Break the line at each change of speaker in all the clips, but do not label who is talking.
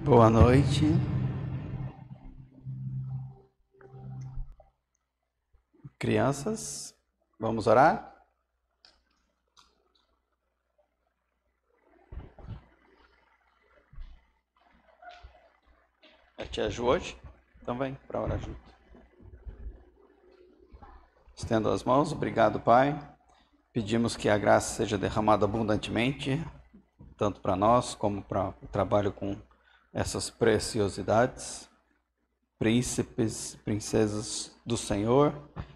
Boa noite. Crianças, vamos orar? A tia Ju hoje? Então vem para orar junto. Estendo as mãos, obrigado, Pai. Pedimos que a graça seja derramada abundantemente, tanto para nós como para o trabalho com essas preciosidades, príncipes, princesas do Senhor,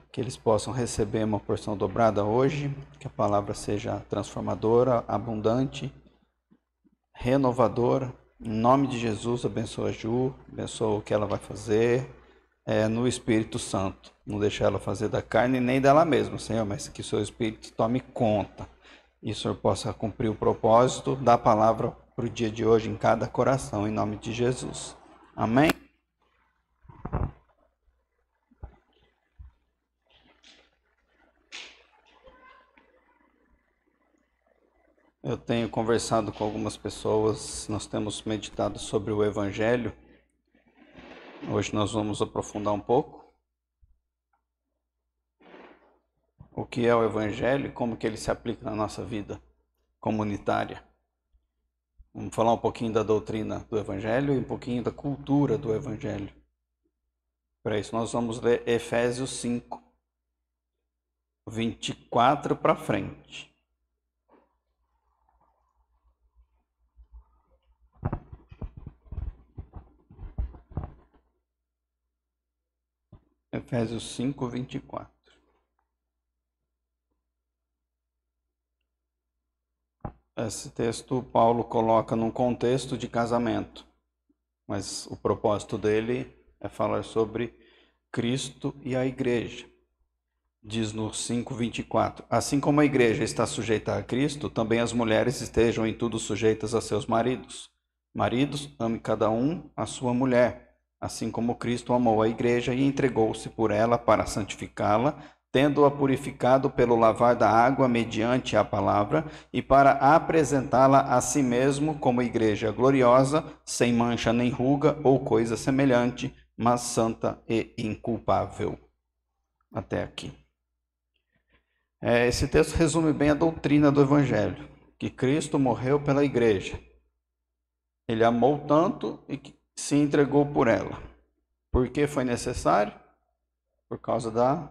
que eles possam receber uma porção dobrada hoje, que a palavra seja transformadora, abundante, renovadora. Em nome de Jesus, abençoa a Ju, abençoa o que ela vai fazer no Espírito Santo. Não deixa ela fazer da carne nem dela mesma, Senhor, mas que o seu Espírito tome conta e o Senhor possa cumprir o propósito da palavra para o dia de hoje em cada coração, em nome de Jesus. Amém? Eu tenho conversado com algumas pessoas, nós temos meditado sobre o Evangelho. Hoje nós vamos aprofundar um pouco o que é o Evangelho e como que ele se aplica na nossa vida comunitária. Vamos falar um pouquinho da doutrina do Evangelho e um pouquinho da cultura do Evangelho. Para isso nós vamos ler Efésios 5, 24 para frente. Efésios 5, 24. Esse texto Paulo coloca num contexto de casamento, mas o propósito dele é falar sobre Cristo e a igreja. Diz no 5:24, assim como a igreja está sujeita a Cristo, também as mulheres estejam em tudo sujeitas a seus maridos. Maridos, ame cada um a sua mulher, assim como Cristo amou a igreja e entregou-se por ela para santificá-la, tendo-a purificado pelo lavar da água mediante a palavra, e para apresentá-la a si mesmo como igreja gloriosa, sem mancha nem ruga ou coisa semelhante, mas santa e inculpável. Até aqui. Esse texto resume bem a doutrina do Evangelho, que Cristo morreu pela igreja. Ele amou tanto e se entregou por ela. Por que foi necessário? Por causa da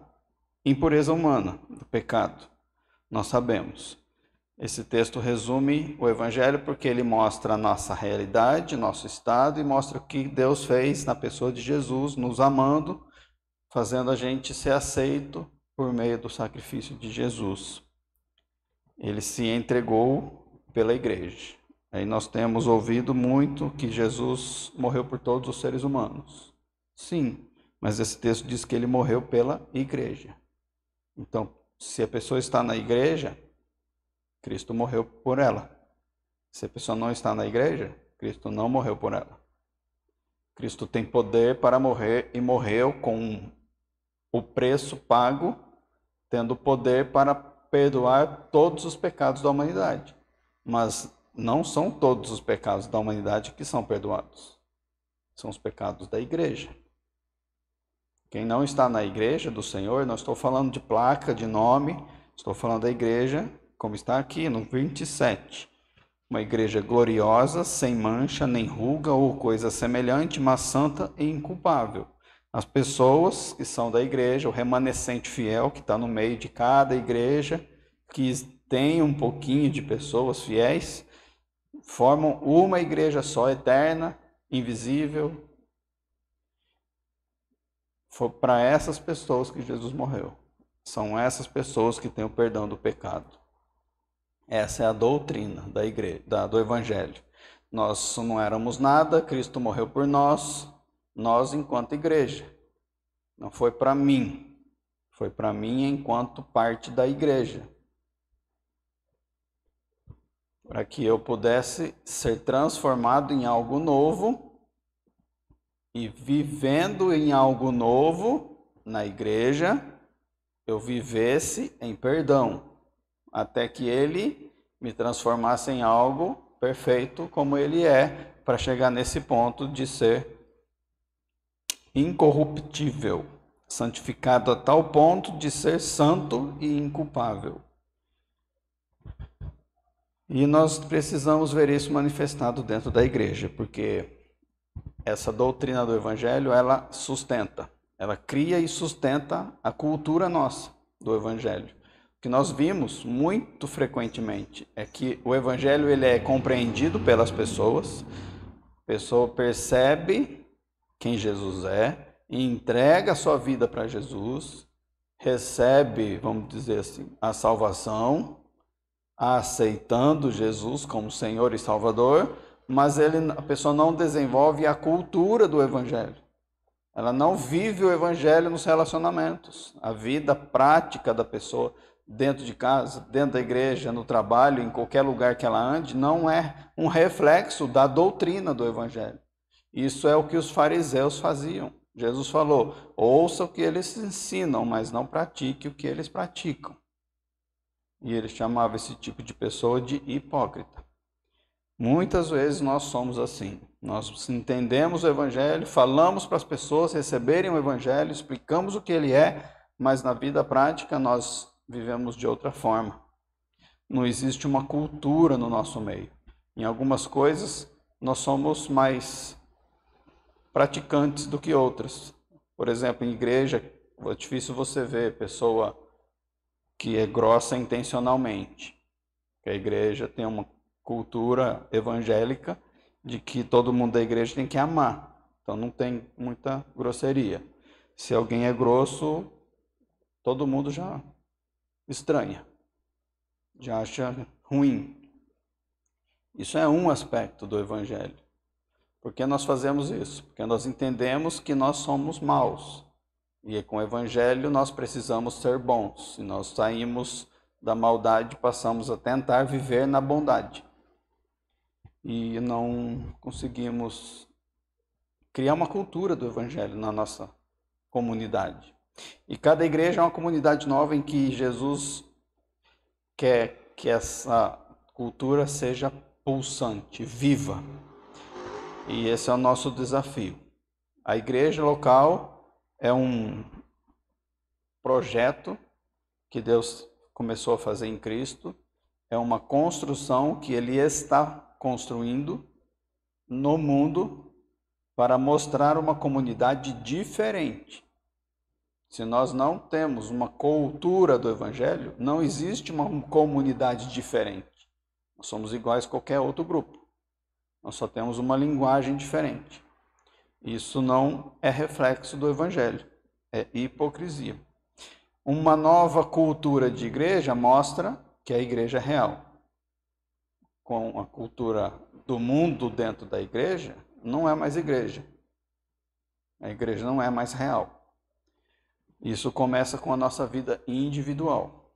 impureza humana, do pecado. Nós sabemos. Esse texto resume o Evangelho porque ele mostra a nossa realidade, nosso estado, e mostra o que Deus fez na pessoa de Jesus, nos amando, fazendo a gente ser aceito por meio do sacrifício de Jesus. Ele se entregou pela igreja. Aí nós temos ouvido muito que Jesus morreu por todos os seres humanos. Sim, mas esse texto diz que ele morreu pela igreja. Então, se a pessoa está na igreja, Cristo morreu por ela. Se a pessoa não está na igreja, Cristo não morreu por ela. Cristo tem poder para morrer e morreu com o preço pago, tendo poder para perdoar todos os pecados da humanidade. Mas não são todos os pecados da humanidade que são perdoados. São os pecados da igreja. Quem não está na igreja do Senhor, não estou falando de placa, de nome, estou falando da igreja, como está aqui no 27. Uma igreja gloriosa, sem mancha, nem ruga ou coisa semelhante, mas santa e inculpável. As pessoas que são da igreja, o remanescente fiel que está no meio de cada igreja, que tem um pouquinho de pessoas fiéis, formam uma igreja só, eterna, invisível. Foi para essas pessoas que Jesus morreu. São essas pessoas que têm o perdão do pecado. Essa é a doutrina da igreja, do Evangelho. Nós não éramos nada, Cristo morreu por nós enquanto igreja. Não foi para mim, foi para mim enquanto parte da igreja. Para que eu pudesse ser transformado em algo novo e vivendo em algo novo na igreja, eu vivesse em perdão, até que ele me transformasse em algo perfeito como ele é, para chegar nesse ponto de ser incorruptível, santificado a tal ponto de ser santo e inculpável. E nós precisamos ver isso manifestado dentro da igreja, porque essa doutrina do Evangelho, ela sustenta, ela cria e sustenta a cultura nossa do Evangelho. O que nós vimos muito frequentemente é que o Evangelho ele é compreendido pelas pessoas, a pessoa percebe quem Jesus é, entrega a sua vida para Jesus, recebe, vamos dizer assim, a salvação, aceitando Jesus como Senhor e Salvador, mas a pessoa não desenvolve a cultura do Evangelho. Ela não vive o Evangelho nos relacionamentos. A vida prática da pessoa dentro de casa, dentro da igreja, no trabalho, em qualquer lugar que ela ande, não é um reflexo da doutrina do Evangelho. Isso é o que os fariseus faziam. Jesus falou, ouça o que eles ensinam, mas não pratique o que eles praticam. E ele chamava esse tipo de pessoa de hipócrita. Muitas vezes nós somos assim. Nós entendemos o Evangelho, falamos para as pessoas receberem o Evangelho, explicamos o que ele é, mas na vida prática nós vivemos de outra forma. Não existe uma cultura no nosso meio. Em algumas coisas nós somos mais praticantes do que outras. Por exemplo, em igreja, é difícil você ver pessoa que é grossa intencionalmente. A igreja tem uma cultura evangélica de que todo mundo da igreja tem que amar. Então não tem muita grosseria. Se alguém é grosso, todo mundo já estranha, já acha ruim. Isso é um aspecto do evangelho. Por que nós fazemos isso? Porque nós entendemos que nós somos maus. E com o evangelho nós precisamos ser bons. Se nós saímos da maldade, passamos a tentar viver na bondade. E não conseguimos criar uma cultura do evangelho na nossa comunidade. E cada igreja é uma comunidade nova em que Jesus quer que essa cultura seja pulsante, viva. E esse é o nosso desafio. A igreja local é um projeto que Deus começou a fazer em Cristo, é uma construção que Ele está construindo no mundo para mostrar uma comunidade diferente. Se nós não temos uma cultura do Evangelho, não existe uma comunidade diferente. Nós somos iguais a qualquer outro grupo. Nós só temos uma linguagem diferente. Isso não é reflexo do Evangelho, é hipocrisia. Uma nova cultura de igreja mostra que a igreja é real. Com a cultura do mundo dentro da igreja, não é mais igreja. A igreja não é mais real. Isso começa com a nossa vida individual.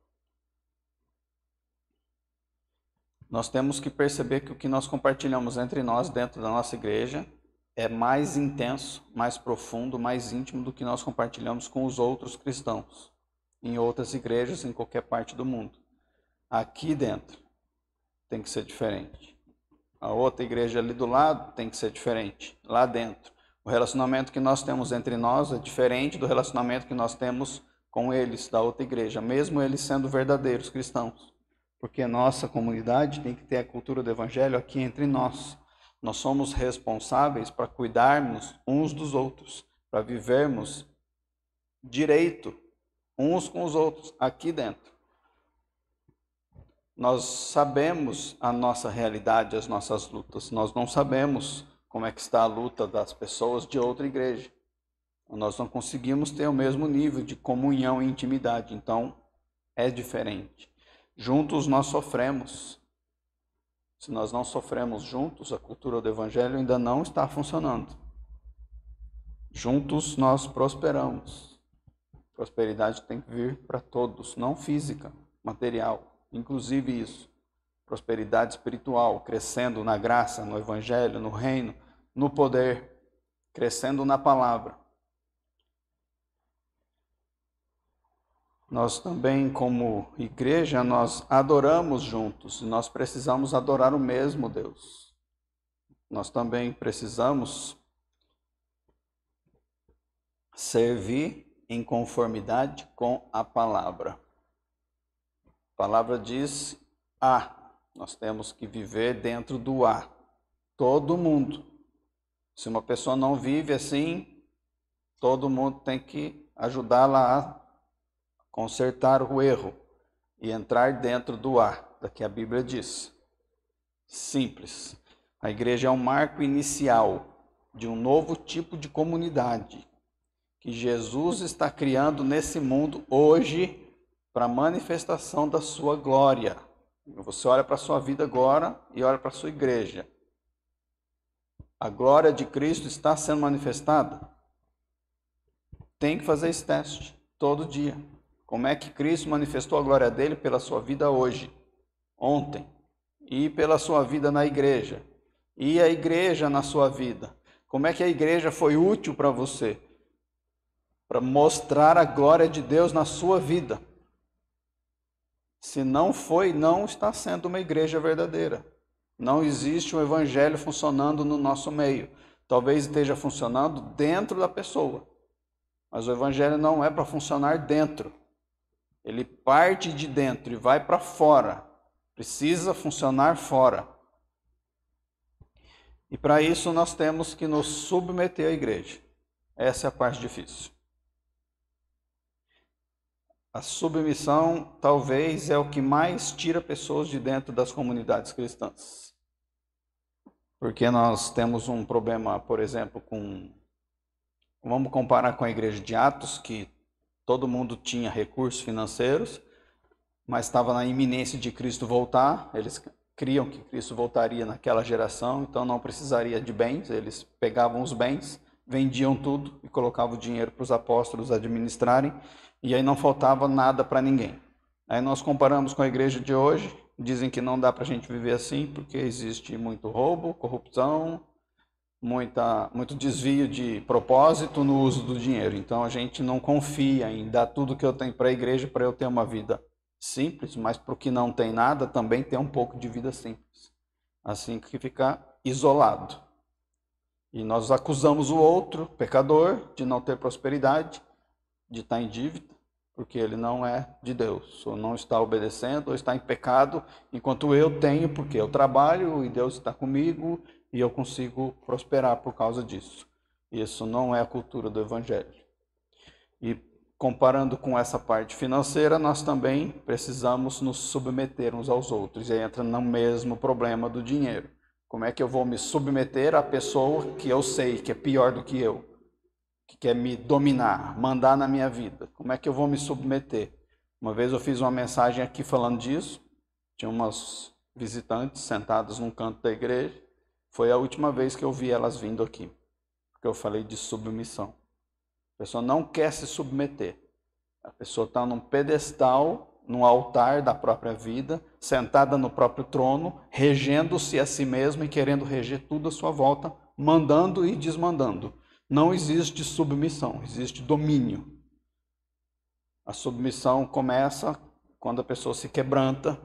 Nós temos que perceber que o que nós compartilhamos entre nós dentro da nossa igreja é mais intenso, mais profundo, mais íntimo do que nós compartilhamos com os outros cristãos, em outras igrejas, em qualquer parte do mundo. Aqui dentro tem que ser diferente. A outra igreja ali do lado tem que ser diferente, lá dentro. O relacionamento que nós temos entre nós é diferente do relacionamento que nós temos com eles, da outra igreja, mesmo eles sendo verdadeiros cristãos. Porque nossa comunidade tem que ter a cultura do evangelho aqui entre nós. Nós somos responsáveis para cuidarmos uns dos outros, para vivermos direito uns com os outros aqui dentro. Nós sabemos a nossa realidade, as nossas lutas. Nós não sabemos como é que está a luta das pessoas de outra igreja. Nós não conseguimos ter o mesmo nível de comunhão e intimidade, então é diferente. Juntos nós sofremos. Se nós não sofremos juntos, a cultura do evangelho ainda não está funcionando. Juntos nós prosperamos. Prosperidade tem que vir para todos, não física, material, inclusive isso. Prosperidade espiritual, crescendo na graça, no evangelho, no reino, no poder, crescendo na palavra. Nós também, como igreja, nós adoramos juntos. Nós precisamos adorar o mesmo Deus. nós também precisamos servir em conformidade com a palavra. A palavra diz nós temos que viver dentro do todo mundo. Se uma pessoa não vive assim, todo mundo tem que ajudá-la a consertar o erro e entrar dentro do da que a Bíblia diz. Simples. A igreja é um marco inicial de um novo tipo de comunidade que Jesus está criando nesse mundo hoje para a manifestação da sua glória. Você olha para a sua vida agora e olha para a sua igreja. A glória de Cristo está sendo manifestada? Tem que fazer esse teste todo dia. Como é que Cristo manifestou a glória dele pela sua vida hoje, ontem, e pela sua vida na igreja, e a igreja na sua vida? Como é que a igreja foi útil para você? Para mostrar a glória de Deus na sua vida. Se não foi, não está sendo uma igreja verdadeira. Não existe um evangelho funcionando no nosso meio. Talvez esteja funcionando dentro da pessoa. Mas o evangelho não é para funcionar dentro. Ele parte de dentro e vai para fora. Precisa funcionar fora. E para isso nós temos que nos submeter à igreja. Essa é a parte difícil. A submissão talvez é o que mais tira pessoas de dentro das comunidades cristãs. Porque nós temos um problema, por exemplo, vamos comparar com a igreja de Atos, que todo mundo tinha recursos financeiros, mas estava na iminência de Cristo voltar. Eles criam que Cristo voltaria naquela geração, então não precisaria de bens. Eles pegavam os bens, vendiam tudo e colocavam o dinheiro para os apóstolos administrarem, e aí não faltava nada para ninguém. Aí nós comparamos com a igreja de hoje, dizem que não dá para a gente viver assim, porque existe muito roubo, corrupção, muito desvio de propósito no uso do dinheiro. Então a gente não confia em dar tudo que eu tenho para a igreja para eu ter uma vida simples, mas para o que não tem nada também ter um pouco de vida simples. Assim que ficar isolado. E nós acusamos o outro, pecador, de não ter prosperidade, de estar em dívida, porque ele não é de Deus, ou não está obedecendo, ou está em pecado, enquanto eu tenho, porque eu trabalho e Deus está comigo e eu consigo prosperar por causa disso. Isso não é a cultura do Evangelho. E comparando com essa parte financeira, nós também precisamos nos submeter uns aos outros, e aí entra no mesmo problema do dinheiro. Como é que eu vou me submeter à pessoa que eu sei que é pior do que eu, que quer me dominar, mandar na minha vida? Como é que eu vou me submeter? Uma vez eu fiz uma mensagem aqui falando disso, tinha umas visitantes sentadas num canto da igreja, foi a última vez que eu vi elas vindo aqui, porque eu falei de submissão. A pessoa não quer se submeter, a pessoa está num pedestal, no altar da própria vida, sentada no próprio trono, regendo-se a si mesma e querendo reger tudo à sua volta, mandando e desmandando. Não existe submissão, existe domínio. A submissão começa quando a pessoa se quebranta,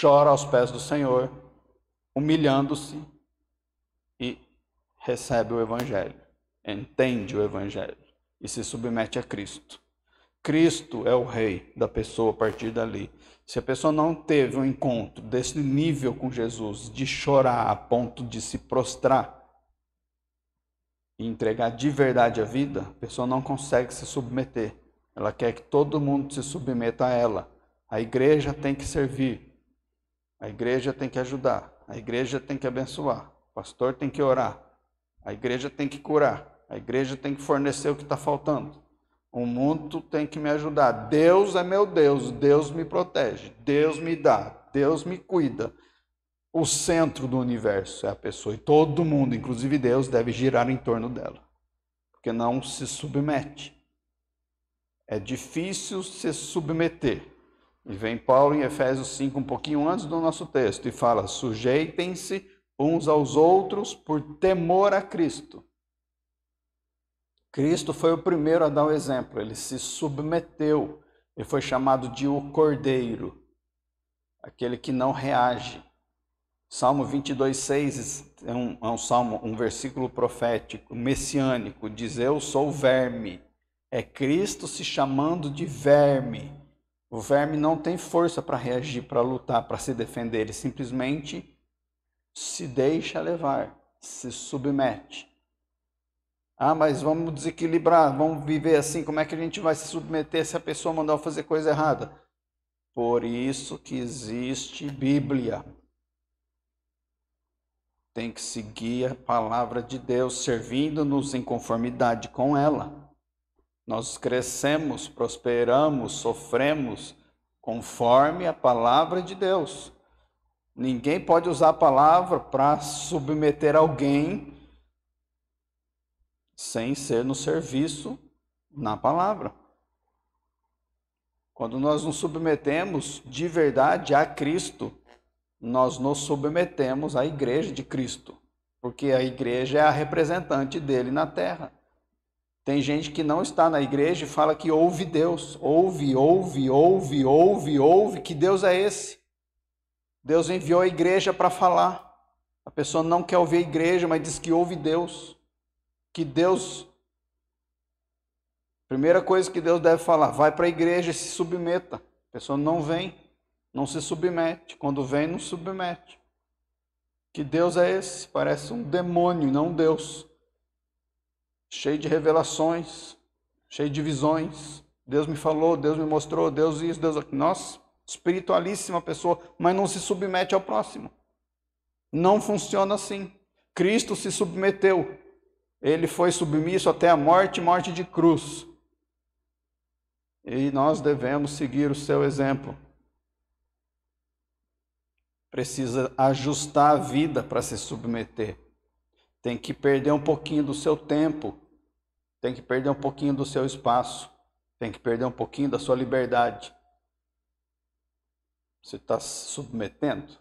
chora aos pés do Senhor, humilhando-se e recebe o Evangelho, entende o Evangelho e se submete a Cristo. Cristo é o rei da pessoa a partir dali. Se a pessoa não teve um encontro desse nível com Jesus, de chorar a ponto de se prostrar e entregar de verdade a vida, a pessoa não consegue se submeter. Ela quer que todo mundo se submeta a ela. A igreja tem que servir, a igreja tem que ajudar, a igreja tem que abençoar, o pastor tem que orar, a igreja tem que curar, a igreja tem que fornecer o que está faltando. O mundo tem que me ajudar. Deus é meu Deus, Deus me protege, Deus me dá, Deus me cuida. O centro do universo é a pessoa, e todo mundo, inclusive Deus, deve girar em torno dela, porque não se submete. É difícil se submeter. E vem Paulo em Efésios 5, um pouquinho antes do nosso texto, e fala: sujeitem-se uns aos outros por temor a Cristo. Cristo foi o primeiro a dar o exemplo, ele se submeteu, ele foi chamado de o Cordeiro, aquele que não reage, Salmo 22:6 é um salmo, um versículo profético, messiânico, diz: eu sou verme. É Cristo se chamando de verme. O verme não tem força para reagir, para lutar, para se defender. Ele simplesmente se deixa levar, se submete. Ah, mas vamos desequilibrar, vamos viver assim. Como é que a gente vai se submeter se a pessoa mandar eu fazer coisa errada? Por isso que existe Bíblia. Tem que seguir a palavra de Deus, servindo-nos em conformidade com ela. Nós crescemos, prosperamos, sofremos conforme a palavra de Deus. Ninguém pode usar a palavra para submeter alguém sem ser no serviço na palavra. Quando nós nos submetemos de verdade a Cristo, nós nos submetemos à igreja de Cristo, porque a igreja é a representante dele na terra. Tem gente que não está na igreja e fala que ouve Deus. Ouve, que Deus é esse. Deus enviou a igreja para falar. A pessoa não quer ouvir a igreja, mas diz que ouve Deus. Que Deus... Primeira coisa que Deus deve falar, vai para a igreja e se submeta. A pessoa não vem, não se submete. Quando vem, não submete. Que Deus é esse? Parece um demônio, não Deus. Cheio de revelações, cheio de visões. Deus me falou, Deus me mostrou, Deus isso, Deus aquilo. Nossa, espiritualíssima pessoa, mas não se submete ao próximo. Não funciona assim. Cristo se submeteu. Ele foi submisso até a morte, morte de cruz. E nós devemos seguir o seu exemplo. Precisa ajustar a vida para se submeter. Tem que perder um pouquinho do seu tempo. Tem que perder um pouquinho do seu espaço. Tem que perder um pouquinho da sua liberdade. Você está se submetendo?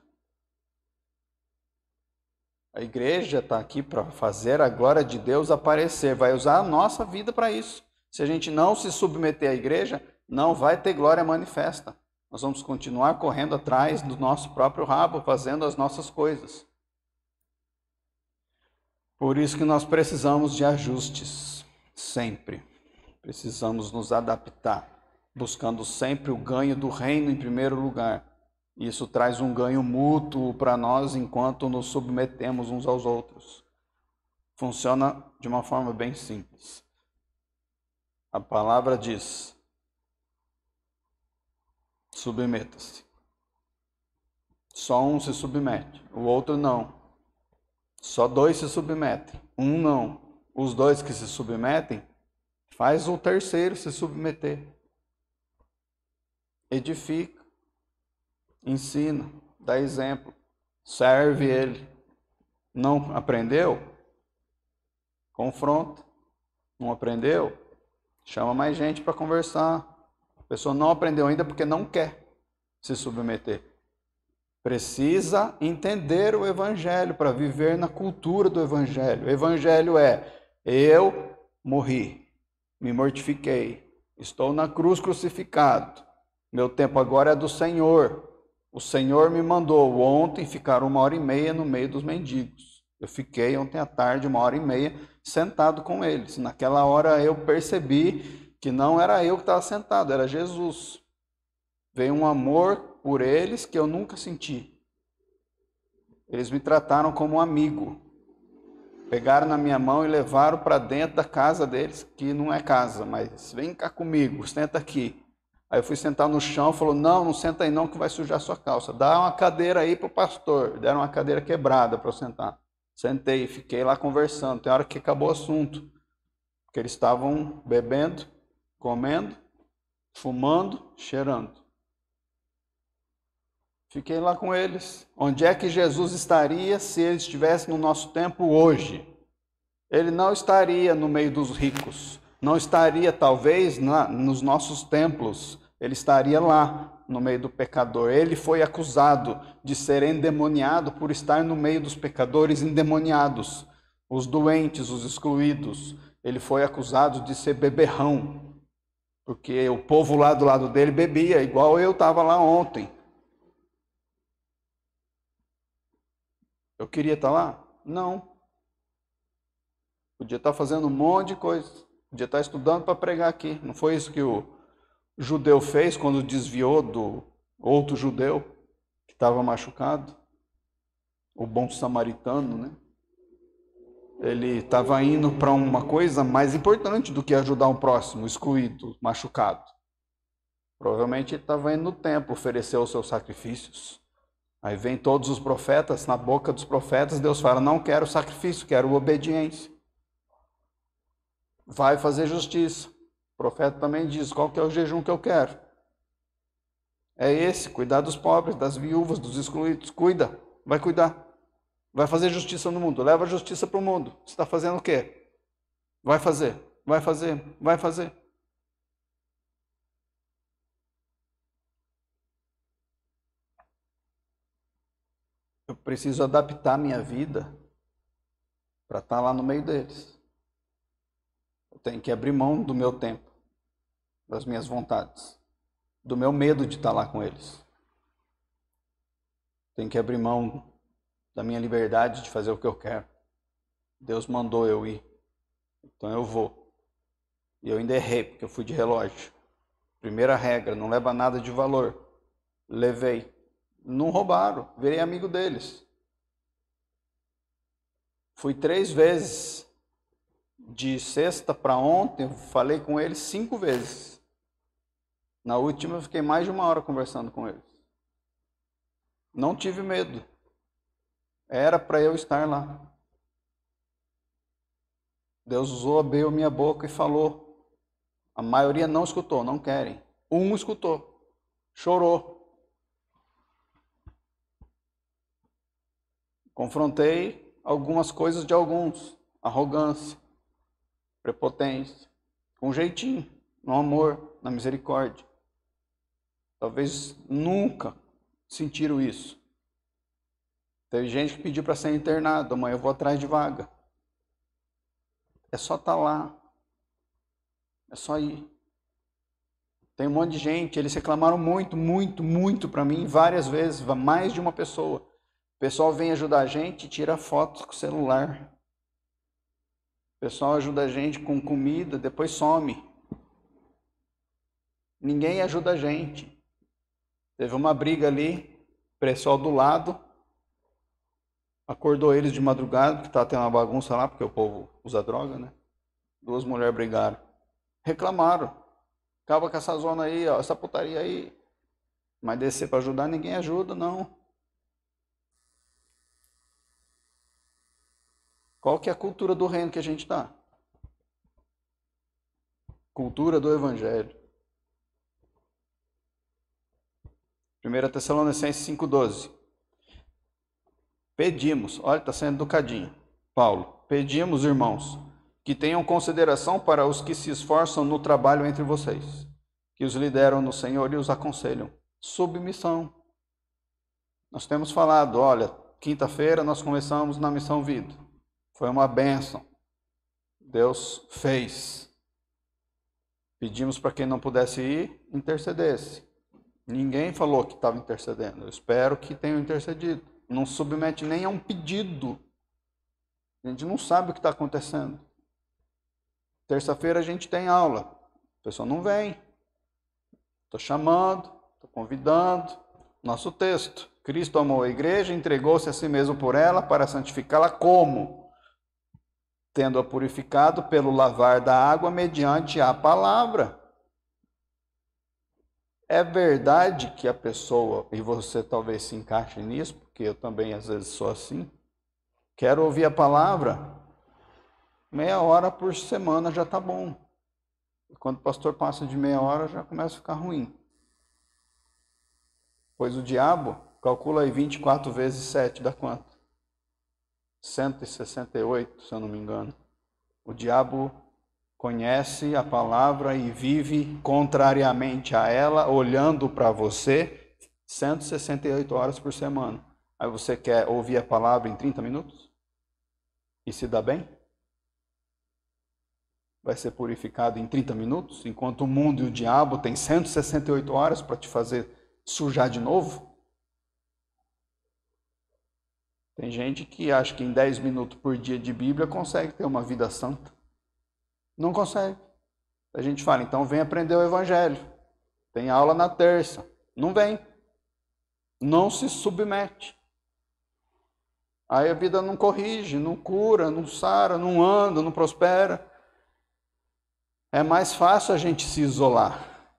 A igreja está aqui para fazer a glória de Deus aparecer. Vai usar a nossa vida para isso. Se a gente não se submeter à igreja, não vai ter glória manifesta. Nós vamos continuar correndo atrás do nosso próprio rabo, fazendo as nossas coisas. Por isso que nós precisamos de ajustes, sempre. Precisamos nos adaptar, buscando sempre o ganho do reino em primeiro lugar. Isso traz um ganho mútuo para nós enquanto nos submetemos uns aos outros. Funciona de uma forma bem simples. A palavra diz: submeta-se. Só um se submete, o outro não. Só dois se submetem, um não. Os dois que se submetem, faz o terceiro se submeter. Edifica, ensina, dá exemplo, serve ele. Não aprendeu? Confronta. Não aprendeu? Chama mais gente para conversar. A pessoa não aprendeu ainda porque não quer se submeter. Precisa entender o Evangelho para viver na cultura do Evangelho. O Evangelho é: eu morri, me mortifiquei, estou na cruz crucificado. Meu tempo agora é do Senhor. O Senhor me mandou ontem ficar 1h30 no meio dos mendigos. Eu fiquei ontem à tarde 1h30 sentado com eles. Naquela hora eu percebi que não era eu que estava sentado, era Jesus. Veio um amor por eles que eu nunca senti. Eles me trataram como um amigo. Pegaram na minha mão e levaram para dentro da casa deles, que não é casa, mas vem cá comigo, senta aqui. Aí eu fui sentar no chão, falou: não senta aí não que vai sujar sua calça. Dá uma cadeira aí para o pastor. Deram uma cadeira quebrada para eu sentar. Sentei, fiquei lá conversando. Tem hora que acabou o assunto. Porque eles estavam bebendo, comendo, fumando, cheirando. Fiquei lá com eles. Onde é que Jesus estaria se ele estivesse no nosso tempo hoje? Ele não estaria no meio dos ricos. Não estaria, talvez, nos nossos templos. Ele estaria lá, no meio do pecador. Ele foi acusado de ser endemoniado por estar no meio dos pecadores endemoniados. Os doentes, os excluídos. Ele foi acusado de ser beberrão. Porque o povo lá do lado dele bebia, igual eu estava lá ontem. Eu queria estar lá? Não. Podia estar fazendo um monte de coisa. Podia estar estudando para pregar aqui. Não foi isso que o judeu fez quando desviou do outro judeu que estava machucado? O bom samaritano, né? Ele estava indo para uma coisa mais importante do que ajudar um próximo, excluído, machucado. Provavelmente ele estava indo no templo oferecer os seus sacrifícios. Aí vem todos os profetas, na boca dos profetas, Deus fala, não quero sacrifício, quero obediência. Vai fazer justiça. O profeta também diz, qual que é o jejum que eu quero? É esse, cuidar dos pobres, das viúvas, dos excluídos. Cuida, vai cuidar. Vai fazer justiça no mundo, leva a justiça para o mundo. Você está fazendo o quê? Vai fazer, vai fazer, vai fazer. Eu preciso adaptar minha vida para estar lá no meio deles. Eu tenho que abrir mão do meu tempo, das minhas vontades, do meu medo de estar lá com eles. Tenho que abrir mão da minha liberdade de fazer o que eu quero. Deus mandou eu ir, então eu vou. E eu ainda errei, porque eu fui de relógio. Primeira regra, não leva nada de valor. Levei. Não roubaram, virei amigo deles. Fui 3 vezes. De sexta para ontem, falei com eles 5 vezes. Na última, eu fiquei mais de 1 hora conversando com eles. Não tive medo. Era para eu estar lá. Deus usou, abriu minha boca e falou. A maioria não escutou, não querem. Um escutou, chorou. Confrontei algumas coisas de alguns. Arrogância, prepotência, com jeitinho, no amor, na misericórdia. Talvez nunca sentiram isso. Teve gente que pediu para ser internado, amanhã eu vou atrás de vaga. É só estar lá. É só ir. Tem um monte de gente, eles reclamaram muito para mim, várias vezes, mais de uma pessoa. O pessoal vem ajudar a gente e tira fotos com o celular. O pessoal ajuda a gente com comida, depois some. Ninguém ajuda a gente. Teve uma briga ali, o pessoal do lado acordou eles de madrugada, porque estava tendo uma bagunça lá, porque o povo usa droga, né? 2 mulheres brigaram. Reclamaram. Acaba com essa zona aí, ó, essa putaria aí. Mas descer para ajudar, ninguém ajuda, não. Qual que é a cultura do reino que a gente está? Cultura do evangelho. 1 Tessalonicenses 5,12. Pedimos, olha, está sendo educadinho, Paulo. Pedimos, irmãos, que tenham consideração para os que se esforçam no trabalho entre vocês, que os lideram no Senhor e os aconselham. Submissão. Nós temos falado, olha, quinta-feira nós começamos na Missão Vida. Foi uma bênção. Deus fez. Pedimos para quem não pudesse ir, intercedesse. Ninguém falou que estava intercedendo. Eu espero que tenham intercedido. Não submete nem a um pedido. A gente não sabe o que está acontecendo. Terça-feira a gente tem aula. A pessoa não vem. Estou chamando, estou convidando. Nosso texto. Cristo amou a igreja, entregou-se a si mesmo por ela para santificá-la como? Tendo-a purificado pelo lavar da água mediante a palavra. É verdade que a pessoa, e você talvez se encaixe nisso, porque eu também às vezes sou assim, quero ouvir a palavra, meia hora por semana já está bom. E quando o pastor passa de meia hora, já começa a ficar ruim. Pois o diabo, calcula aí 24 vezes 7, dá quanto? 168, se eu não me engano. O diabo conhece a palavra e vive contrariamente a ela, olhando para você 168 horas por semana. Aí você quer ouvir a palavra em 30 minutos? E se dá bem? Vai ser purificado em 30 minutos? Enquanto o mundo e o diabo têm 168 horas para te fazer sujar de novo? Tem gente que acha que em 10 minutos por dia de Bíblia consegue ter uma vida santa. Não consegue. A gente fala, então vem aprender o Evangelho. Tem aula na terça. Não vem. Não se submete. Aí a vida não corrige, não cura, não sara, não anda, não prospera. É mais fácil a gente se isolar.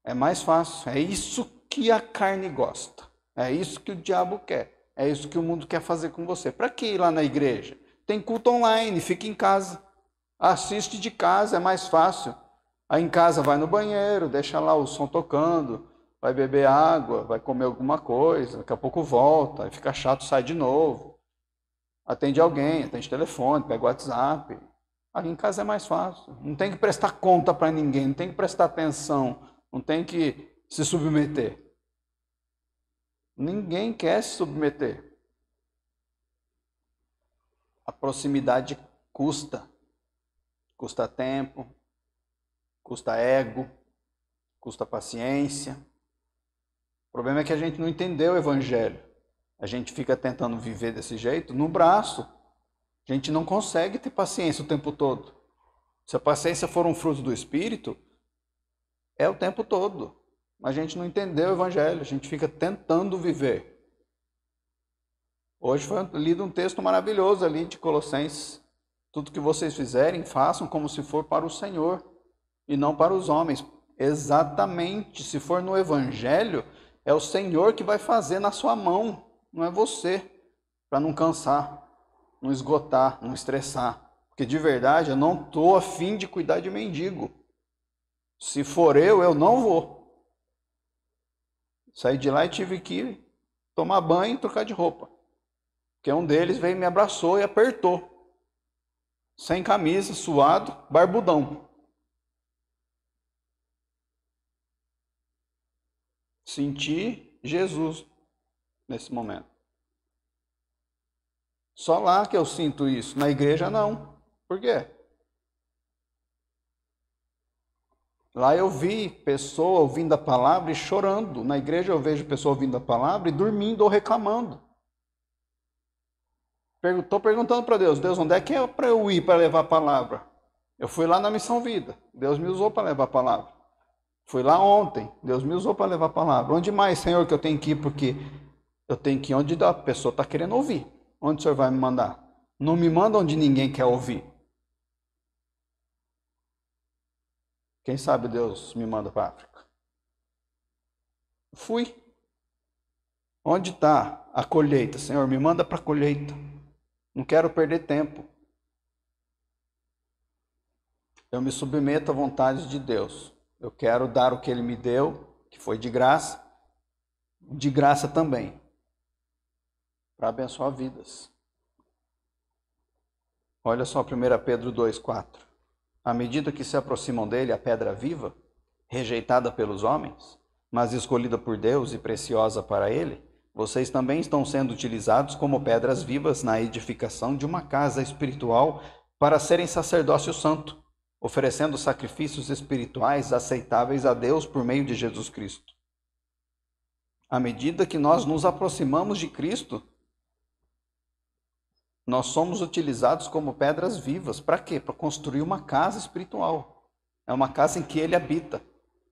É mais fácil. É isso que a carne gosta. É isso que o diabo quer. É isso que o mundo quer fazer com você. Para que ir lá na igreja? Tem culto online, fica em casa. Assiste de casa, é mais fácil. Aí em casa vai no banheiro, deixa lá o som tocando, vai beber água, vai comer alguma coisa, daqui a pouco volta, aí fica chato, sai de novo. Atende alguém, atende telefone, pega o WhatsApp. Aqui em casa é mais fácil. Não tem que prestar conta para ninguém, não tem que prestar atenção, não tem que se submeter. Ninguém quer se submeter. A proximidade custa. Custa tempo, custa ego, custa paciência. O problema é que a gente não entendeu o Evangelho. A gente fica tentando viver desse jeito no braço. A gente não consegue ter paciência o tempo todo. Se a paciência for um fruto do Espírito, é o tempo todo. Mas a gente não entendeu o Evangelho, a gente fica tentando viver. Hoje foi lido um texto maravilhoso ali de Colossenses. Tudo que vocês fizerem, façam como se for para o Senhor e não para os homens. Exatamente, se for no Evangelho, é o Senhor que vai fazer na sua mão, não é você, para não cansar, não esgotar, não estressar. Porque de verdade eu não estou a fim de cuidar de mendigo. Se for eu não vou. Saí de lá e tive que tomar banho e trocar de roupa. Porque um deles veio, me abraçou e apertou. Sem camisa, suado, barbudão. Senti Jesus nesse momento. Só lá que eu sinto isso, na igreja não. Por quê? Lá eu vi pessoa ouvindo a palavra e chorando. Na igreja eu vejo pessoa ouvindo a palavra e dormindo ou reclamando. Estou perguntando para Deus, onde é que é para eu ir para levar a palavra? Eu fui lá na Missão Vida, Deus me usou para levar a palavra. Fui lá ontem, Deus me usou para levar a palavra. Onde mais, Senhor, que eu tenho que ir? Porque eu tenho que ir onde a pessoa está querendo ouvir. Onde o Senhor vai me mandar? Não me manda onde ninguém quer ouvir. Quem sabe Deus me manda para a África. Fui. Onde está a colheita? Senhor, me manda para a colheita. Não quero perder tempo. Eu me submeto à vontade de Deus. Eu quero dar o que Ele me deu, que foi de graça também, para abençoar vidas. Olha só 1 Pedro 2,4. À medida que se aproximam dele, a pedra viva, rejeitada pelos homens, mas escolhida por Deus e preciosa para Ele, vocês também estão sendo utilizados como pedras vivas na edificação de uma casa espiritual para serem sacerdócio santo, oferecendo sacrifícios espirituais aceitáveis a Deus por meio de Jesus Cristo. À medida que nós nos aproximamos de Cristo, nós somos utilizados como pedras vivas. Para quê? Para construir uma casa espiritual. É uma casa em que Ele habita.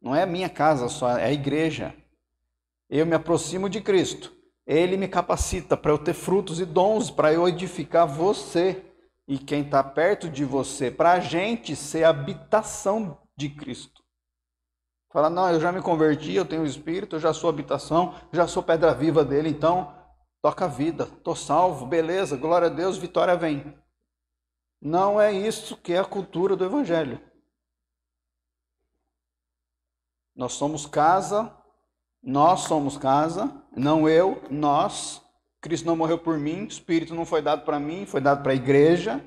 Não é a minha casa só, é a igreja. Eu me aproximo de Cristo. Ele me capacita para eu ter frutos e dons, para eu edificar você e quem está perto de você, para a gente ser a habitação de Cristo. Fala, não, eu já me converti, eu tenho o Espírito, eu já sou habitação, já sou pedra viva dele, então toca a vida, estou salvo, beleza, glória a Deus, vitória vem. Não é isso que é a cultura do Evangelho. Nós somos casa, não eu, nós. Cristo não morreu por mim, o Espírito não foi dado para mim, foi dado para a igreja.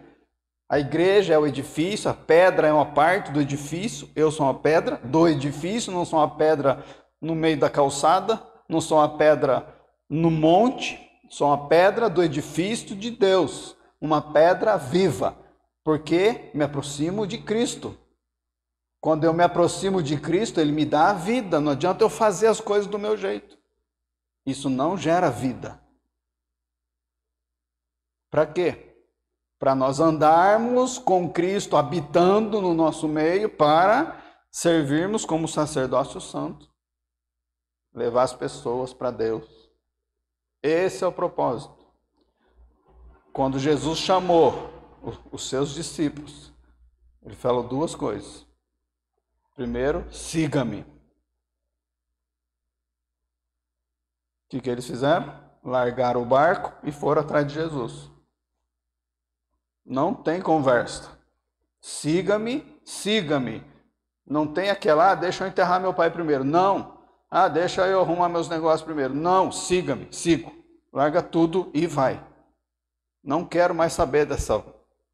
A igreja é o edifício, a pedra é uma parte do edifício, eu sou uma pedra do edifício, não sou uma pedra no meio da calçada, não sou uma pedra no monte, sou uma pedra do edifício de Deus, uma pedra viva, porque me aproximo de Cristo. Quando eu me aproximo de Cristo, Ele me dá a vida, não adianta eu fazer as coisas do meu jeito. Isso não gera vida. Para quê? Para nós andarmos com Cristo habitando no nosso meio, para servirmos como sacerdócio santo, levar as pessoas para Deus. Esse é o propósito. Quando Jesus chamou os seus discípulos, ele falou duas coisas. Primeiro, siga-me. O que eles fizeram? Largaram o barco e foram atrás de Jesus. Não tem conversa. Siga-me, siga-me. Não tem aquela, deixa eu enterrar meu pai primeiro. Não. Deixa eu arrumar meus negócios primeiro. Não, siga-me, sigo. Larga tudo e vai. Não quero mais saber dessa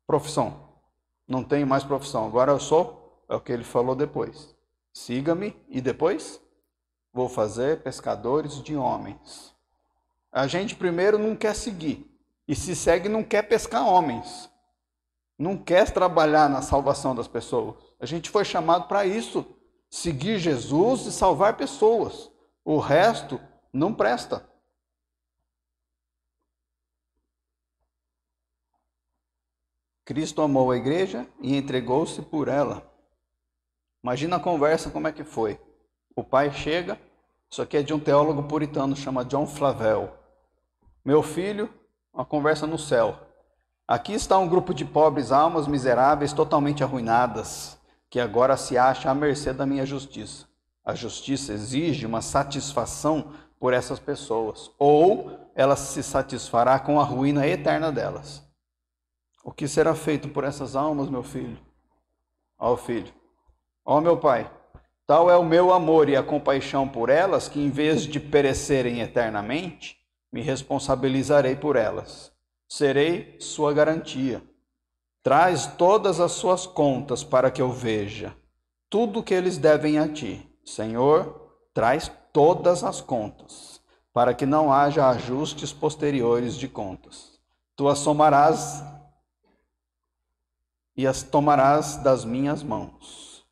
profissão. Não tenho mais profissão. Agora eu sou, é o que ele falou depois. Siga-me e depois vou fazer pescadores de homens. A gente primeiro não quer seguir. E se segue não quer pescar homens. Não quer trabalhar na salvação das pessoas. A gente foi chamado para isso. Seguir Jesus e salvar pessoas. O resto não presta. Cristo amou a igreja e entregou-se por ela. Imagina a conversa como é que foi. O pai chega, isso aqui é de um teólogo puritano, chama John Flavel. Meu filho, uma conversa no céu. Aqui está um grupo de pobres almas miseráveis, totalmente arruinadas, que agora se acha à mercê da minha justiça. A justiça exige uma satisfação por essas pessoas, ou ela se satisfará com a ruína eterna delas. O que será feito por essas almas, meu filho? Ó filho, ó meu pai, tal é o meu amor e a compaixão por elas, que em vez de perecerem eternamente, me responsabilizarei por elas. Serei sua garantia. Traz todas as suas contas para que eu veja tudo que eles devem a ti. Senhor, traz todas as contas, para que não haja ajustes posteriores de contas. Tu as somarás e as tomarás das minhas mãos.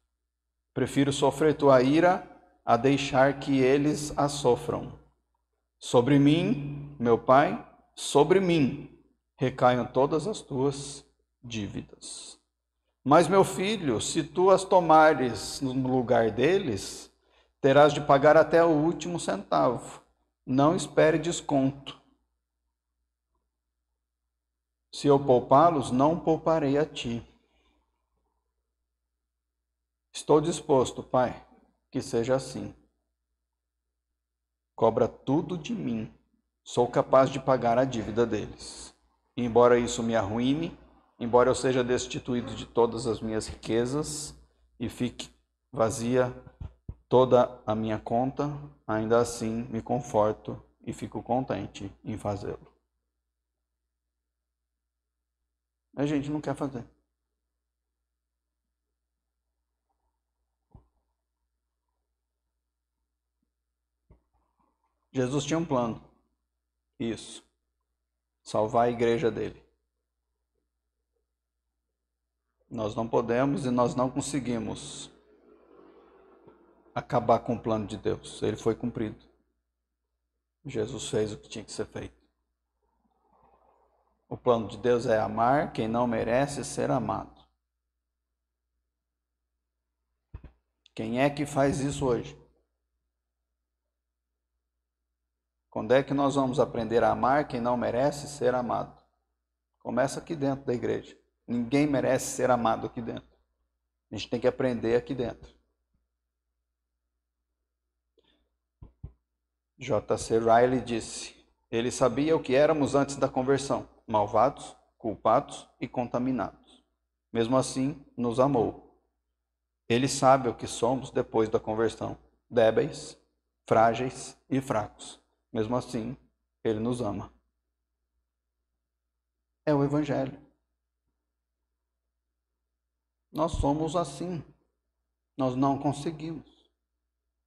Prefiro sofrer tua ira a deixar que eles a sofram. Sobre mim, meu Pai, sobre mim recaiam todas as tuas dívidas. Mas, meu filho, se tu as tomares no lugar deles, terás de pagar até o último centavo. Não espere desconto. Se eu poupá-los, não pouparei a ti. Estou disposto, Pai, que seja assim. Cobra tudo de mim. Sou capaz de pagar a dívida deles. Embora isso me arruine, embora eu seja destituído de todas as minhas riquezas e fique vazia toda a minha conta, ainda assim me conforto e fico contente em fazê-lo. A gente não quer fazer. Jesus tinha um plano. Isso. Salvar a igreja dele. Nós não podemos e nós não conseguimos acabar com o plano de Deus. Ele foi cumprido. Jesus fez o que tinha que ser feito. O plano de Deus é amar quem não merece ser amado. Quem é que faz isso hoje? Quando é que nós vamos aprender a amar quem não merece ser amado? Começa aqui dentro da igreja. Ninguém merece ser amado aqui dentro. A gente tem que aprender aqui dentro. J.C. Riley disse: ele sabia o que éramos antes da conversão, malvados, culpados e contaminados. Mesmo assim, nos amou. Ele sabe o que somos depois da conversão, débeis, frágeis e fracos. Mesmo assim, ele nos ama. É o Evangelho. Nós somos assim. Nós não conseguimos.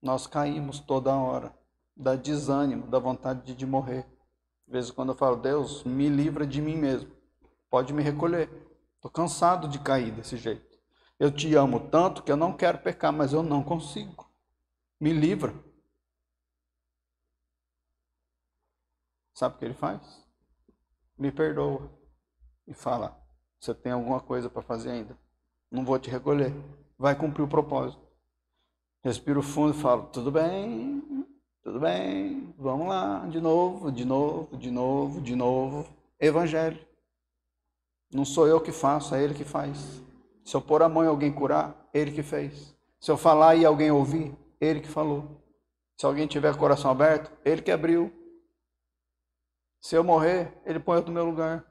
Nós caímos toda hora. Dá desânimo, dá vontade de morrer. De vez em quando eu falo, Deus, me livra de mim mesmo. Pode me recolher. Estou cansado de cair desse jeito. Eu te amo tanto que eu não quero pecar, mas eu não consigo. Me livra. Sabe o que ele faz? Me perdoa. e fala: você tem alguma coisa para fazer ainda? Não vou te recolher. Vai cumprir o propósito. Respiro fundo e falo: tudo bem, vamos lá, de novo, de novo, de novo, de novo. Evangelho. Não sou eu que faço, é Ele que faz. Se eu pôr a mão em alguém curar, Ele que fez. Se eu falar e alguém ouvir, Ele que falou. Se alguém tiver coração aberto, Ele que abriu. Se eu morrer, Ele põe outro no meu lugar.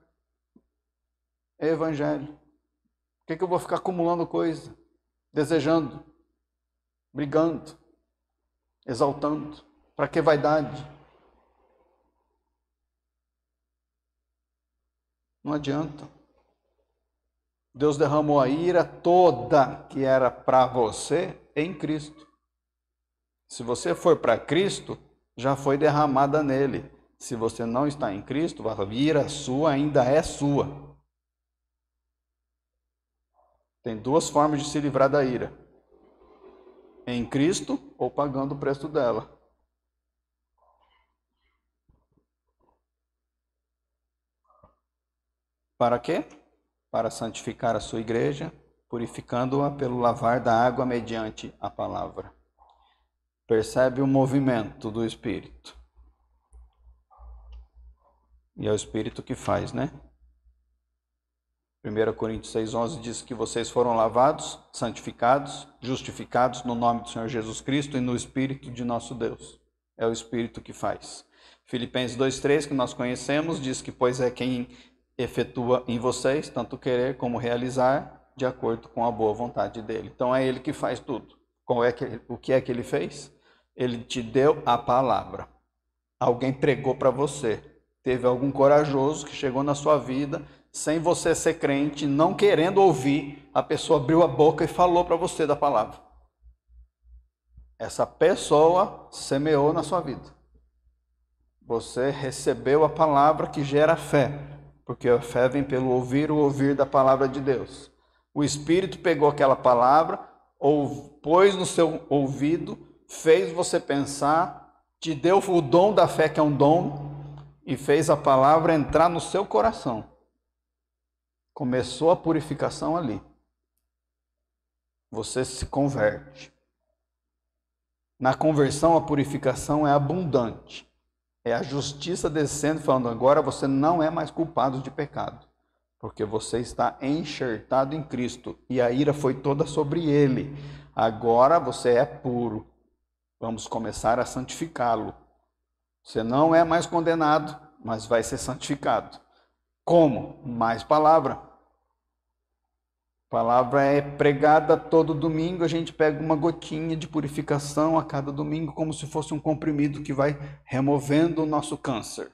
É Evangelho. Por que eu vou ficar acumulando coisa? Desejando, brigando, exaltando. Para que vaidade? Não adianta. Deus derramou a ira toda que era para você em Cristo. Se você for para Cristo, já foi derramada nele. Se você não está em Cristo, a ira sua ainda é sua. Tem duas formas de se livrar da ira: em Cristo ou pagando o preço dela. Para quê? Para santificar a sua igreja, purificando-a pelo lavar da água mediante a palavra. Percebe o movimento do Espírito. E é o Espírito que faz, né? 1 Coríntios 6,11 diz que vocês foram lavados, santificados, justificados no nome do Senhor Jesus Cristo e no Espírito de nosso Deus. É o Espírito que faz. Filipenses 2,3, que nós conhecemos, diz que pois é quem efetua em vocês, tanto querer como realizar, de acordo com a boa vontade dele. Então é ele que faz tudo. O que é que ele fez? Ele te deu a palavra. Alguém pregou para você. Teve algum corajoso que chegou na sua vida, sem você ser crente, não querendo ouvir, a pessoa abriu a boca e falou para você da palavra. Essa pessoa semeou na sua vida. Você recebeu a palavra que gera fé. Porque a fé vem pelo ouvir o ouvir da palavra de Deus. O Espírito pegou aquela palavra, pôs no seu ouvido, fez você pensar, te deu o dom da fé, que é um dom, e fez a palavra entrar no seu coração. Começou a purificação ali. Você se converte. Na conversão, a purificação é abundante. É a justiça descendo, falando: agora você não é mais culpado de pecado, porque você está enxertado em Cristo, e a ira foi toda sobre ele. Agora você é puro. Vamos começar a santificá-lo. Você não é mais condenado, mas vai ser santificado. Como? Mais palavra. A palavra é pregada todo domingo, a gente pega uma gotinha de purificação a cada domingo, como se fosse um comprimido que vai removendo o nosso câncer.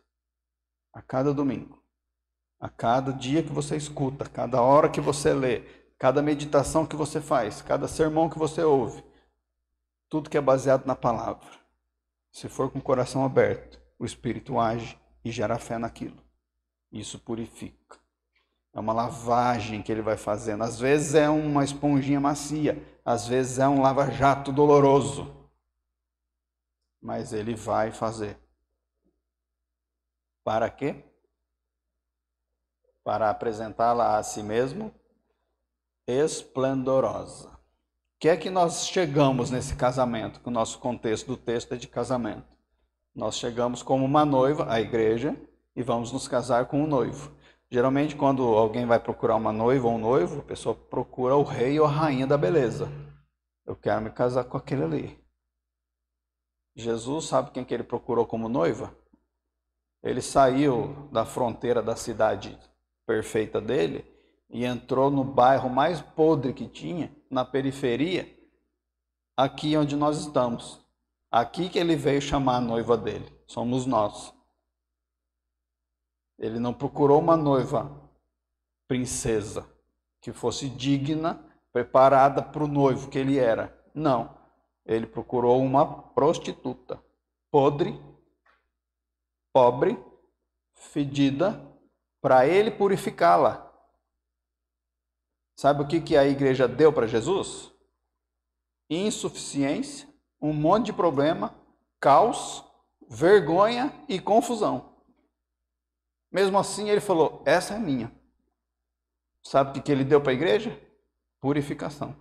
A cada domingo. A cada dia que você escuta, cada hora que você lê, cada meditação que você faz, cada sermão que você ouve. Tudo que é baseado na palavra. Se for com o coração aberto, o Espírito age e gera fé naquilo. Isso purifica. É uma lavagem que ele vai fazendo. Às vezes é uma esponjinha macia, às vezes é um lava-jato doloroso. Mas ele vai fazer. Para quê? Para apresentá-la a si mesmo esplendorosa. O que é que nós chegamos nesse casamento? Que o nosso contexto do texto é de casamento. Nós chegamos como uma noiva à igreja e vamos nos casar com um noivo. Geralmente, quando alguém vai procurar uma noiva ou um noivo, a pessoa procura o rei ou a rainha da beleza. Eu quero me casar com aquele ali. Jesus, sabe quem que ele procurou como noiva? Ele saiu da fronteira da cidade perfeita dele e entrou no bairro mais podre que tinha, na periferia, aqui onde nós estamos. Aqui que ele veio chamar a noiva dele. Somos nós. Ele não procurou uma noiva princesa, que fosse digna, preparada para o noivo que ele era. Não. Ele procurou uma prostituta, podre, pobre, fedida, para ele purificá-la. Sabe o que a igreja deu para Jesus? Insuficiência, um monte de problema, caos, vergonha e confusão. Mesmo assim, ele falou: essa é minha. Sabe o que ele deu para a igreja? Purificação.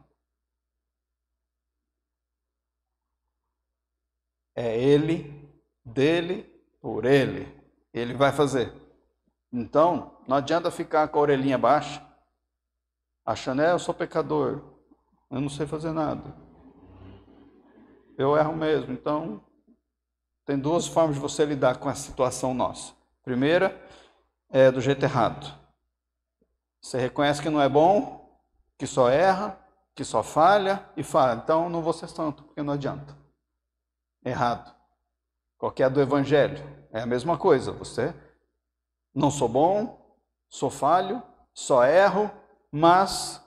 É ele, dele, por ele. Ele vai fazer. Então, não adianta ficar com a orelhinha baixa, achando, eu sou pecador, eu não sei fazer nada. Eu erro mesmo. Então, tem duas formas de você lidar com essa situação nossa. Primeira, é do jeito errado. Você reconhece que não é bom, que só erra, que só falha e fala, então não vou ser santo, porque não adianta. Errado. Qual que é a do evangelho? É a mesma coisa. Você, não sou bom, sou falho, só erro, mas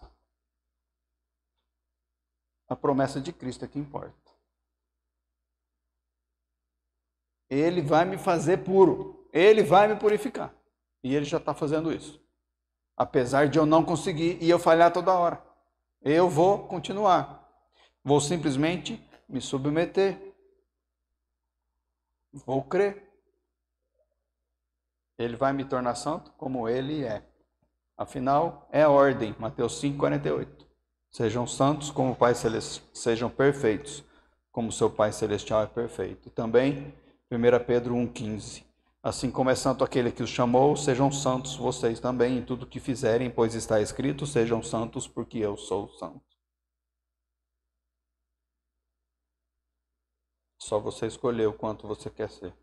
a promessa de Cristo é que importa. Ele vai me fazer puro. Ele vai me purificar. E ele já está fazendo isso. Apesar de eu não conseguir e eu falhar toda hora. Eu vou continuar. Vou simplesmente me submeter. Vou crer. Ele vai me tornar santo como ele é. Afinal, é a ordem. Mateus 5,48. Sejam santos como o Pai Celestial. Sejam perfeitos como seu Pai Celestial é perfeito. E também 1 Pedro 1,15. Assim como é santo aquele que os chamou, sejam santos vocês também em tudo que fizerem, pois está escrito, sejam santos porque eu sou santo. Só você escolher o quanto você quer ser.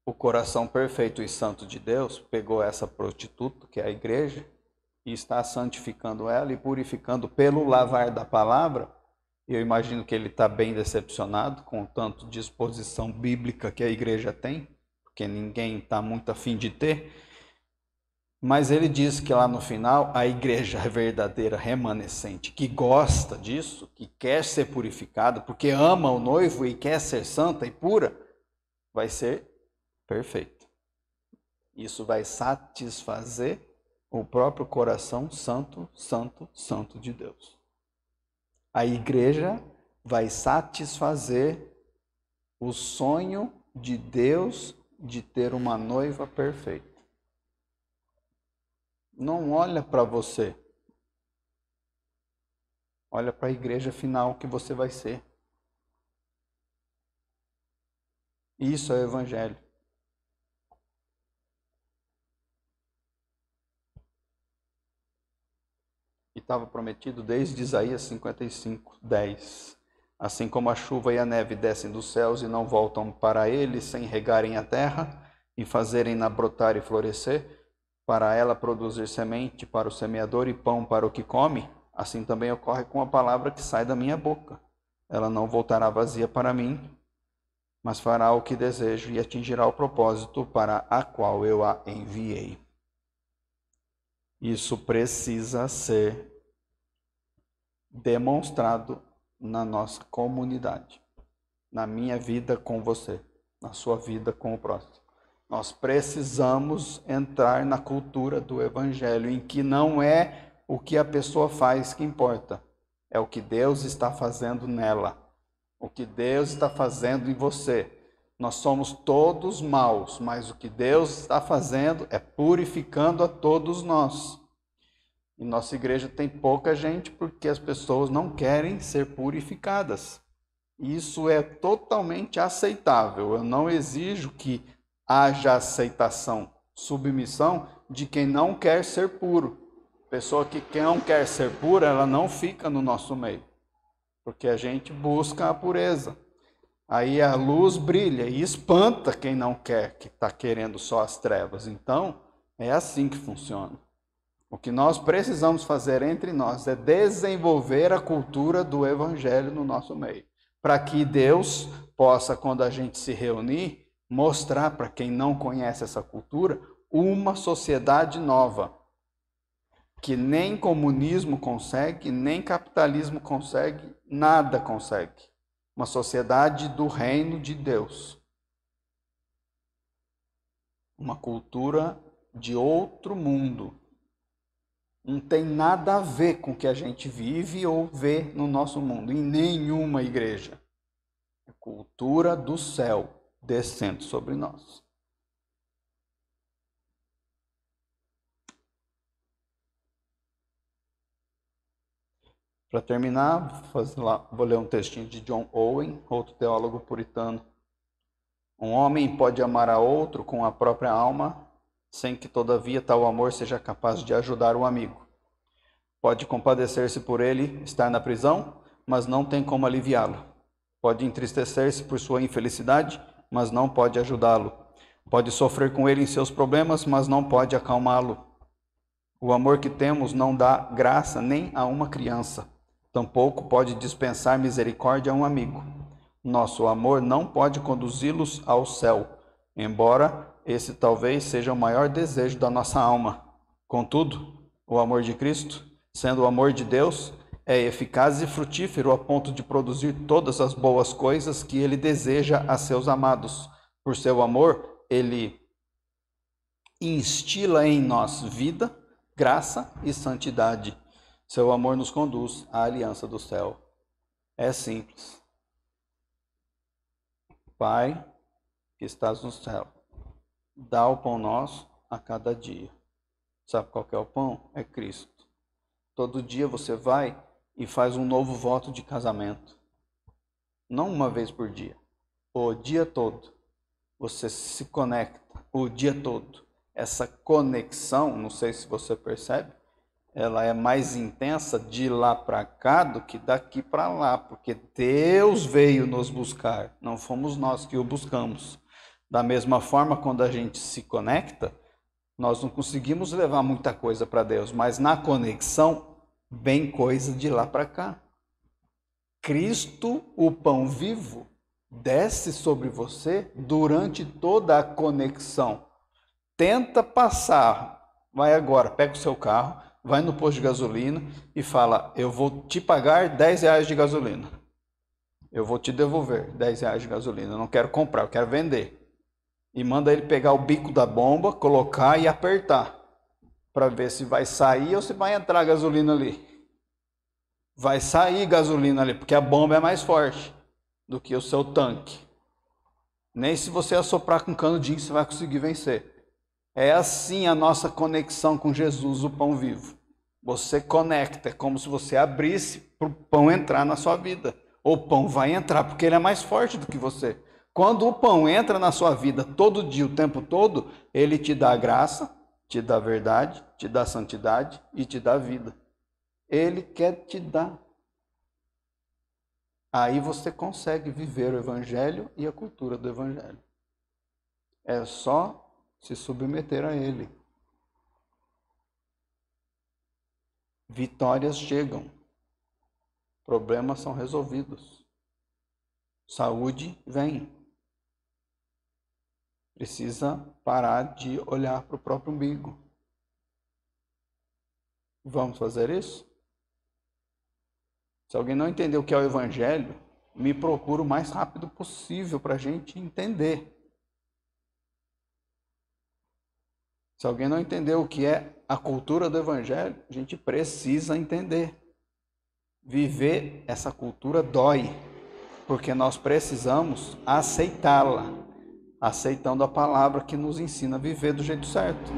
O coração perfeito e santo de Deus pegou essa prostituta, que é a igreja, e está santificando ela e purificando pelo lavar da palavra. Eu imagino que ele está bem decepcionado com o tanto de exposição bíblica que a igreja tem, porque ninguém está muito afim de ter. Mas ele diz que lá no final, a igreja verdadeira remanescente, que gosta disso, que quer ser purificada, porque ama o noivo e quer ser santa e pura, vai ser perfeita. Isso vai satisfazer o próprio coração santo, santo, santo de Deus. A igreja vai satisfazer o sonho de Deus de ter uma noiva perfeita. Não olha para você. Olha para a igreja final que você vai ser. Isso é o evangelho. E estava prometido desde Isaías 55:10. Assim como a chuva e a neve descem dos céus e não voltam para ele sem regarem a terra e fazerem-na brotar e florescer, para ela produzir semente para o semeador e pão para o que come, assim também ocorre com a palavra que sai da minha boca. Ela não voltará vazia para mim, mas fará o que desejo e atingirá o propósito para a qual eu a enviei. Isso precisa ser demonstrado na nossa comunidade, na minha vida com você, na sua vida com o próximo. Nós precisamos entrar na cultura do evangelho, em que não é o que a pessoa faz que importa, é o que Deus está fazendo nela, o que Deus está fazendo em você. Nós somos todos maus, mas o que Deus está fazendo é purificando a todos nós. E nossa igreja tem pouca gente porque as pessoas não querem ser purificadas. Isso é totalmente aceitável. Eu não exijo que haja aceitação, submissão de quem não quer ser puro. Pessoa que não quer ser pura, ela não fica no nosso meio, porque a gente busca a pureza. Aí a luz brilha e espanta quem não quer, que está querendo só as trevas. Então, é assim que funciona. O que nós precisamos fazer entre nós é desenvolver a cultura do evangelho no nosso meio, para que Deus possa, quando a gente se reunir, mostrar para quem não conhece essa cultura uma sociedade nova, que nem comunismo consegue, nem capitalismo consegue, nada consegue. Uma sociedade do reino de Deus. Uma cultura de outro mundo. Não tem nada a ver com o que a gente vive ou vê no nosso mundo, em nenhuma igreja. É cultura do céu descendo sobre nós. Para terminar, vou ler um textinho de John Owen, outro teólogo puritano. Um homem pode amar a outro com a própria alma, sem que todavia tal amor seja capaz de ajudar o amigo. Pode compadecer-se por ele estar na prisão, mas não tem como aliviá-lo. Pode entristecer-se por sua infelicidade, mas não pode ajudá-lo. Pode sofrer com ele em seus problemas, mas não pode acalmá-lo. O amor que temos não dá graça nem a uma criança. Tampouco pode dispensar misericórdia a um amigo. Nosso amor não pode conduzi-los ao céu, embora esse talvez seja o maior desejo da nossa alma. Contudo, o amor de Cristo, sendo o amor de Deus, é eficaz e frutífero a ponto de produzir todas as boas coisas que ele deseja a seus amados. Por seu amor, ele instila em nós vida, graça e santidade. Seu amor nos conduz à aliança do céu. É simples. Pai, que estás no céu, dá o pão nosso a cada dia. Sabe qual que é o pão? É Cristo. Todo dia você vai e faz um novo voto de casamento. Não uma vez por dia. O dia todo. Você se conecta o dia todo. Essa conexão, não sei se você percebe, ela é mais intensa de lá para cá do que daqui para lá, porque Deus veio nos buscar, não fomos nós que o buscamos. Da mesma forma, quando a gente se conecta, nós não conseguimos levar muita coisa para Deus, mas na conexão vem coisa de lá para cá. Cristo, o pão vivo, desce sobre você durante toda a conexão. Tenta passar, vai agora, pega o seu carro, vai no posto de gasolina e fala, eu vou te pagar 10 reais de gasolina. Eu vou te devolver 10 reais de gasolina, eu não quero comprar, eu quero vender. E manda ele pegar o bico da bomba, colocar e apertar, para ver se vai sair ou se vai entrar gasolina ali. Vai sair gasolina ali, porque a bomba é mais forte do que o seu tanque. Nem se você assoprar com canudinho você vai conseguir vencer. É assim a nossa conexão com Jesus, o pão vivo. Você conecta, é como se você abrisse para o pão entrar na sua vida. O pão vai entrar, porque ele é mais forte do que você. Quando o pão entra na sua vida todo dia, o tempo todo, ele te dá graça, te dá verdade, te dá santidade e te dá vida. Ele quer te dar. Aí você consegue viver o Evangelho e a cultura do Evangelho. É só se submeter a ele. Vitórias chegam. Problemas são resolvidos. Saúde vem. Precisa parar de olhar para o próprio umbigo. Vamos fazer isso? Se alguém não entender o que é o Evangelho, me procura o mais rápido possível para a gente entender. Se alguém não entender o que é a cultura do Evangelho, a gente precisa entender. Viver essa cultura dói, porque nós precisamos aceitá-la, aceitando a palavra que nos ensina a viver do jeito certo,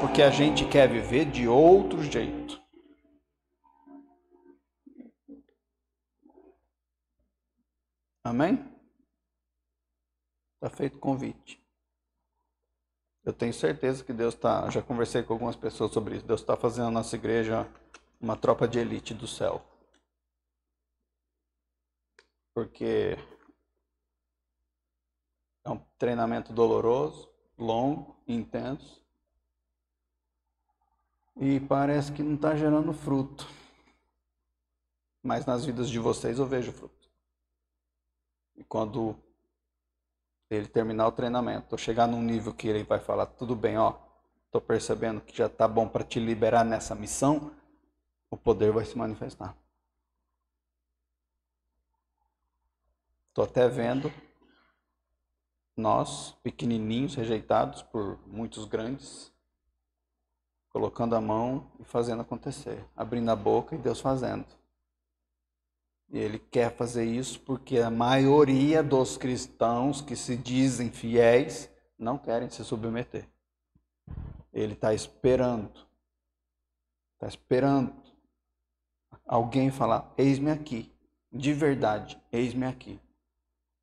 porque a gente quer viver de outro jeito. Amém? Está feito o convite. Eu tenho certeza que Deus está, já conversei com algumas pessoas sobre isso, Deus está fazendo a nossa igreja uma tropa de elite do céu. Porque é um treinamento doloroso, longo, intenso. E parece que não está gerando fruto. Mas nas vidas de vocês eu vejo fruto. E quando ele terminar o treinamento, ou chegar num nível que ele vai falar, tudo bem, ó, estou percebendo que já está bom para te liberar nessa missão, o poder vai se manifestar. Estou até vendo nós, pequenininhos, rejeitados por muitos grandes, colocando a mão e fazendo acontecer, abrindo a boca e Deus fazendo. E Ele quer fazer isso porque a maioria dos cristãos que se dizem fiéis não querem se submeter. Ele está esperando alguém falar, eis-me aqui, de verdade, eis-me aqui.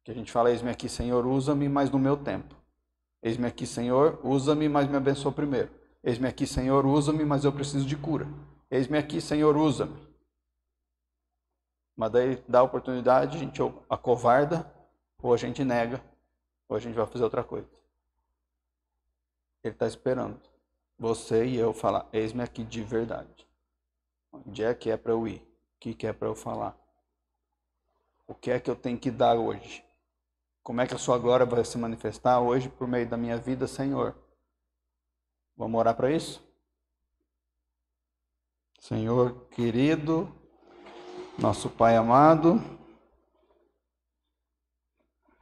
Que a gente fala, eis-me aqui, Senhor, usa-me, mas no meu tempo. Eis-me aqui, Senhor, usa-me, mas me abençoa primeiro. Eis-me aqui, Senhor, usa-me, mas eu preciso de cura. Eis-me aqui, Senhor, usa-me. Mas daí dá a oportunidade, a gente ou acovarda, ou a gente nega, ou a gente vai fazer outra coisa. Ele está esperando você e eu falar, eis-me aqui de verdade. Onde é que é para eu ir? O que é para eu falar? O que é que eu tenho que dar hoje? Como é que a sua glória vai se manifestar hoje por meio da minha vida, Senhor? Vamos orar para isso? Senhor querido, nosso Pai amado,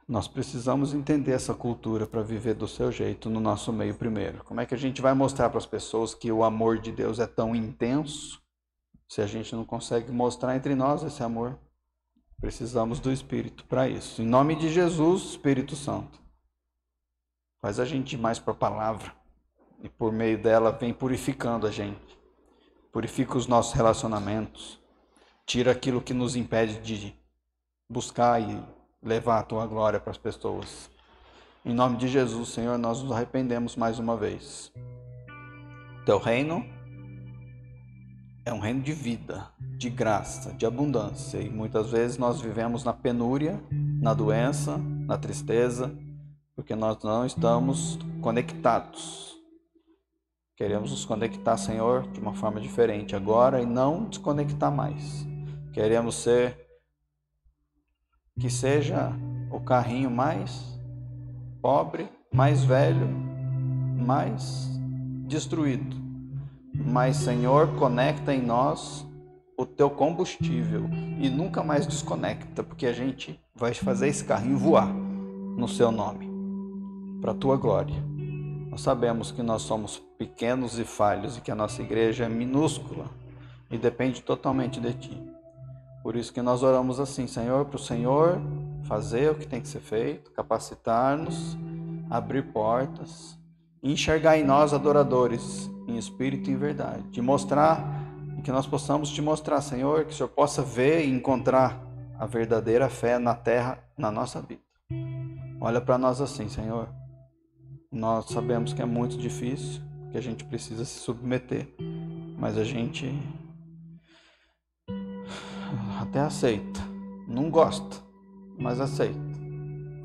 nós precisamos entender essa cultura para viver do seu jeito no nosso meio primeiro. Como é que a gente vai mostrar para as pessoas que o amor de Deus é tão intenso se a gente não consegue mostrar entre nós esse amor? Precisamos do Espírito para isso. Em nome de Jesus, Espírito Santo, faz a gente ir mais para a palavra e por meio dela vem purificando a gente. Purifica os nossos relacionamentos. Tira aquilo que nos impede de buscar e levar a tua glória para as pessoas. Em nome de Jesus, Senhor, nós nos arrependemos mais uma vez. Teu reino é um reino de vida, de graça, de abundância. E muitas vezes nós vivemos na penúria, na doença, na tristeza, porque nós não estamos conectados. Queremos nos conectar, Senhor, de uma forma diferente agora e não desconectar mais. Queremos ser, que seja o carrinho mais pobre, mais velho, mais destruído. Mas, Senhor, conecta em nós o teu combustível e nunca mais desconecta, porque a gente vai fazer esse carrinho voar no seu nome, para a tua glória. Nós sabemos que nós somos pequenos e falhos e que a nossa igreja é minúscula e depende totalmente de ti. Por isso que nós oramos assim, Senhor, para o Senhor fazer o que tem que ser feito, capacitar-nos, abrir portas, enxergar em nós adoradores, em espírito e em verdade, de mostrar, e que nós possamos te mostrar, Senhor, que o Senhor possa ver e encontrar a verdadeira fé na terra, na nossa vida. Olha para nós assim, Senhor. Nós sabemos que é muito difícil, que a gente precisa se submeter, mas a gente até aceita, não gosta, mas aceita.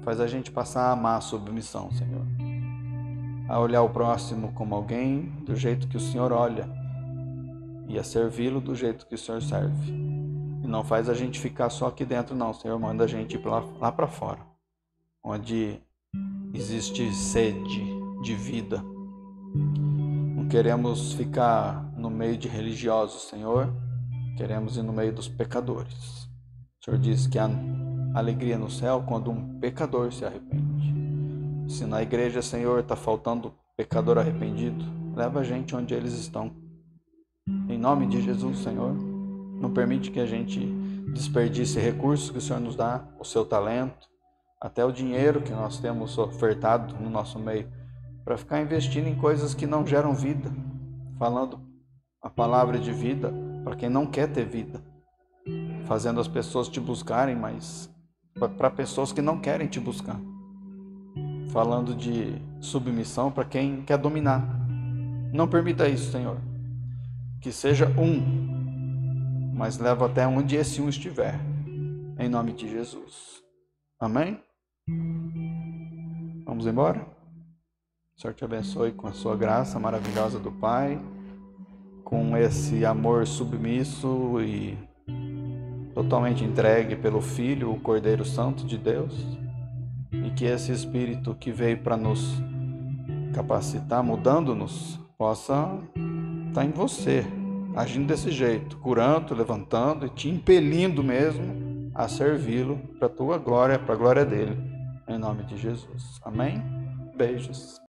Faz a gente passar a amar a submissão, Senhor. A olhar o próximo como alguém do jeito que o Senhor olha e a servi-lo do jeito que o Senhor serve. E não faz a gente ficar só aqui dentro, não, Senhor. Manda a gente ir lá para fora, onde existe sede de vida. Não queremos ficar no meio de religiosos, Senhor. Queremos ir no meio dos pecadores. O Senhor diz que há alegria no céu quando um pecador se arrepende. Se na igreja, Senhor, está faltando pecador arrependido, leva a gente onde eles estão. Em nome de Jesus, Senhor, não permite que a gente desperdice recursos que o Senhor nos dá, o seu talento, até o dinheiro que nós temos ofertado no nosso meio, para ficar investindo em coisas que não geram vida, falando a palavra de vida para quem não quer ter vida, fazendo as pessoas te buscarem, mas para pessoas que não querem te buscar, falando de submissão para quem quer dominar. Não permita isso, Senhor, que seja um, mas leva até onde esse um estiver, em nome de Jesus. Amém? Vamos embora? O Senhor te abençoe com a sua graça maravilhosa do Pai, com esse amor submisso e totalmente entregue pelo Filho, o Cordeiro Santo de Deus, e que esse Espírito que veio para nos capacitar, mudando-nos, possa estar em você, agindo desse jeito, curando, levantando e te impelindo mesmo a servi-lo para a tua glória, para a glória dele, em nome de Jesus. Amém? Beijos.